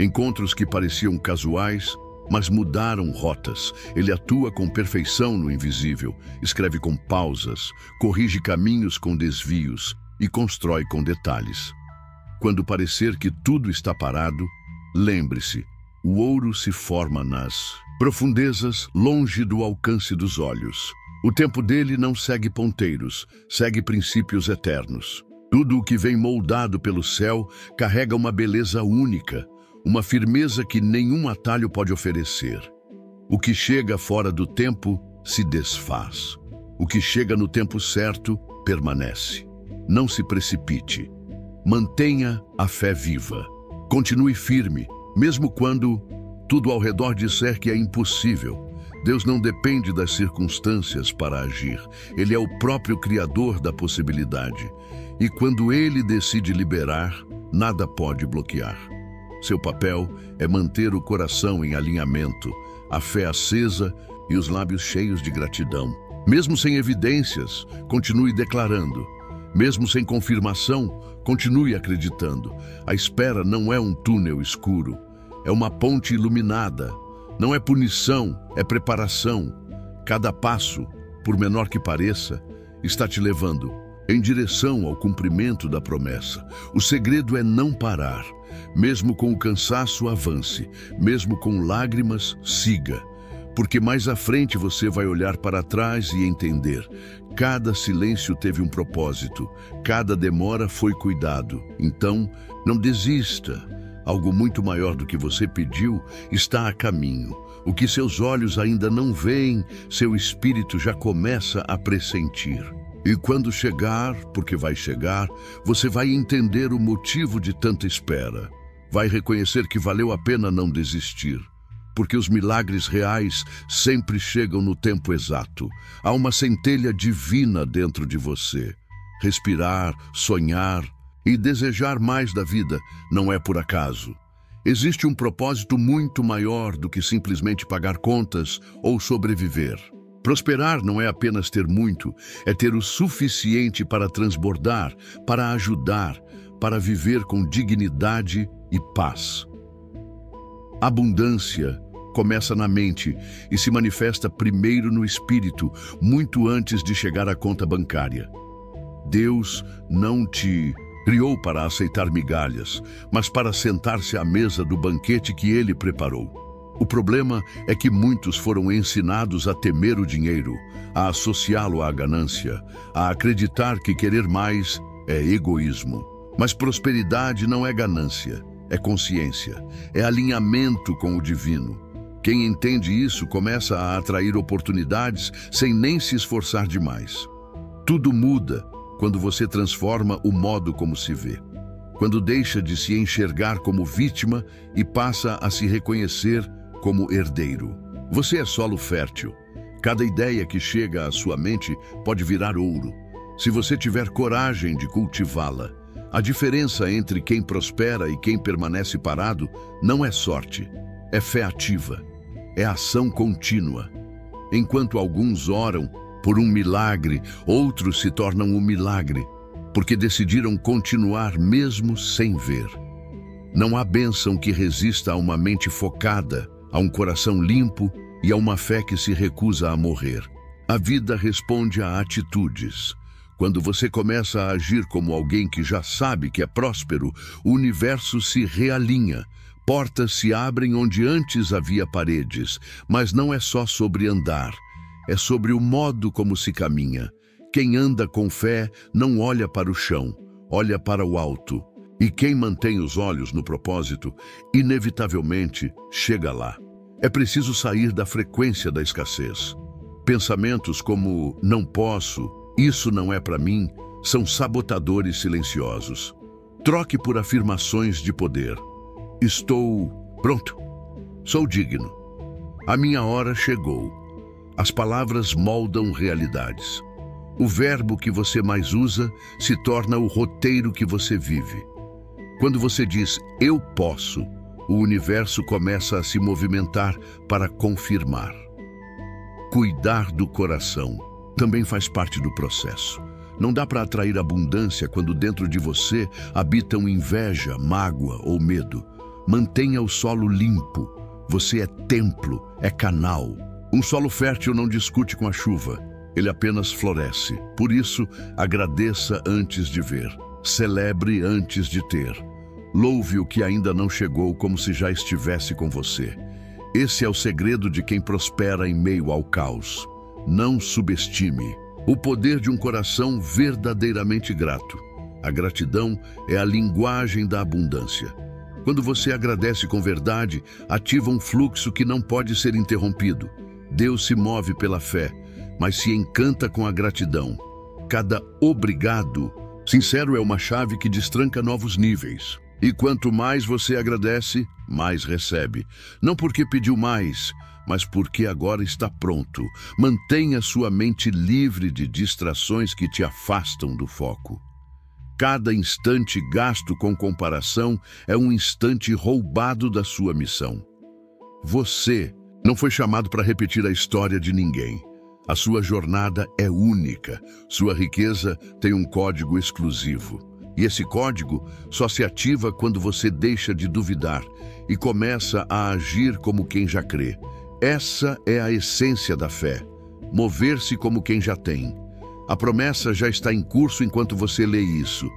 encontros que pareciam casuais, mas mudaram rotas. Ele atua com perfeição no invisível, escreve com pausas, corrige caminhos com desvios e constrói com detalhes. Quando parecer que tudo está parado, lembre-se, o ouro se forma nas profundezas, longe do alcance dos olhos. O tempo dele não segue ponteiros, segue princípios eternos. Tudo o que vem moldado pelo céu carrega uma beleza única, uma firmeza que nenhum atalho pode oferecer. O que chega fora do tempo se desfaz. O que chega no tempo certo permanece. Não se precipite. Mantenha a fé viva. Continue firme, mesmo quando tudo ao redor disser que é impossível. Deus não depende das circunstâncias para agir. Ele é o próprio Criador da possibilidade. E quando Ele decide liberar, nada pode bloquear. Seu papel é manter o coração em alinhamento, a fé acesa e os lábios cheios de gratidão. Mesmo sem evidências, continue declarando. Mesmo sem confirmação, continue acreditando. A espera não é um túnel escuro, é uma ponte iluminada. Não é punição, é preparação. Cada passo, por menor que pareça, está te levando em direção ao cumprimento da promessa. O segredo é não parar. Mesmo com o cansaço, avance. Mesmo com lágrimas, siga. Porque mais à frente você vai olhar para trás e entender. Cada silêncio teve um propósito. Cada demora foi cuidado. Então, não desista. Algo muito maior do que você pediu está a caminho. O que seus olhos ainda não veem, seu espírito já começa a pressentir. E quando chegar, porque vai chegar, você vai entender o motivo de tanta espera. Vai reconhecer que valeu a pena não desistir. Porque os milagres reais sempre chegam no tempo exato. Há uma centelha divina dentro de você. Respirar, sonhar e desejar mais da vida não é por acaso. Existe um propósito muito maior do que simplesmente pagar contas ou sobreviver. Prosperar não é apenas ter muito, é ter o suficiente para transbordar, para ajudar, para viver com dignidade e paz. Abundância começa na mente e se manifesta primeiro no espírito, muito antes de chegar à conta bancária. Deus não te criou para aceitar migalhas, mas para sentar-se à mesa do banquete que Ele preparou. O problema é que muitos foram ensinados a temer o dinheiro, a associá-lo à ganância, a acreditar que querer mais é egoísmo. Mas prosperidade não é ganância, é consciência, é alinhamento com o divino. Quem entende isso começa a atrair oportunidades sem nem se esforçar demais. Tudo muda quando você transforma o modo como se vê. Quando deixa de se enxergar como vítima e passa a se reconhecer como herdeiro. Você é solo fértil. Cada ideia que chega à sua mente pode virar ouro, se você tiver coragem de cultivá-la. A diferença entre quem prospera e quem permanece parado não é sorte, é fé ativa, é ação contínua. Enquanto alguns oram por um milagre, outros se tornam um milagre, porque decidiram continuar mesmo sem ver. Não há bênção que resista a uma mente focada, a um coração limpo e a uma fé que se recusa a morrer. A vida responde a atitudes. Quando você começa a agir como alguém que já sabe que é próspero, o universo se realinha. Portas se abrem onde antes havia paredes, mas não é só sobre andar, é sobre o modo como se caminha. Quem anda com fé não olha para o chão, olha para o alto. E quem mantém os olhos no propósito, inevitavelmente chega lá. É preciso sair da frequência da escassez. Pensamentos como "não posso", "isso não é para mim", são sabotadores silenciosos. Troque por afirmações de poder. Estou pronto. Sou digno. A minha hora chegou. As palavras moldam realidades. O verbo que você mais usa se torna o roteiro que você vive. Quando você diz "eu posso", o universo começa a se movimentar para confirmar. Cuidar do coração também faz parte do processo. Não dá para atrair abundância quando dentro de você habitam inveja, mágoa ou medo. Mantenha o solo limpo. Você é templo, é canal. Um solo fértil não discute com a chuva, ele apenas floresce. Por isso, agradeça antes de ver. Celebre antes de ter. Louve o que ainda não chegou como se já estivesse com você. Esse é o segredo de quem prospera em meio ao caos. Não subestime o poder de um coração verdadeiramente grato. A gratidão é a linguagem da abundância. Quando você agradece com verdade, ativa um fluxo que não pode ser interrompido. Deus se move pela fé, mas se encanta com a gratidão. Cada obrigado sincero é uma chave que destranca novos níveis. E quanto mais você agradece, mais recebe. Não porque pediu mais, mas porque agora está pronto. Mantenha sua mente livre de distrações que te afastam do foco. Cada instante gasto com comparação é um instante roubado da sua missão. Você não foi chamado para repetir a história de ninguém. A sua jornada é única. Sua riqueza tem um código exclusivo. E esse código só se ativa quando você deixa de duvidar e começa a agir como quem já crê. Essa é a essência da fé. Mover-se como quem já tem. A promessa já está em curso enquanto você lê isso.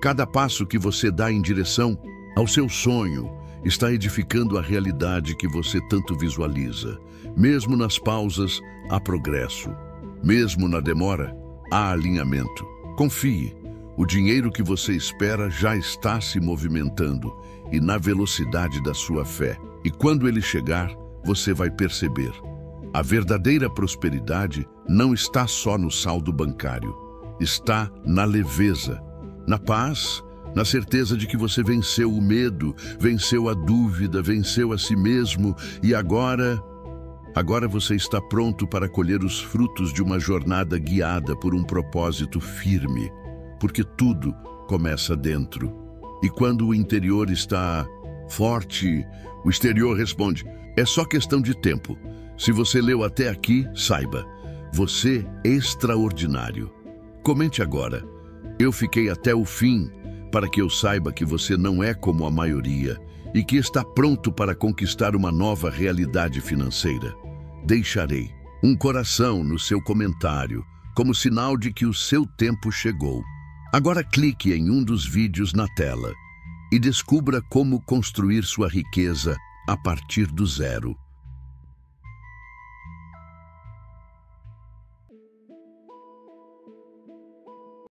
Cada passo que você dá em direção ao seu sonho está edificando a realidade que você tanto visualiza. Mesmo nas pausas, há progresso. Mesmo na demora, há alinhamento. Confie. O dinheiro que você espera já está se movimentando e na velocidade da sua fé. E quando ele chegar, você vai perceber. A verdadeira prosperidade não está só no saldo bancário. Está na leveza, na paz, na certeza de que você venceu o medo, venceu a dúvida, venceu a si mesmo e agora você está pronto para colher os frutos de uma jornada guiada por um propósito firme. Porque tudo começa dentro. E quando o interior está forte, o exterior responde. É só questão de tempo. Se você leu até aqui, saiba, você é extraordinário. Comente agora. Eu fiquei até o fim para que eu saiba que você não é como a maioria e que está pronto para conquistar uma nova realidade financeira. Deixarei um coração no seu comentário como sinal de que o seu tempo chegou. Agora clique em um dos vídeos na tela e descubra como construir sua riqueza a partir do zero.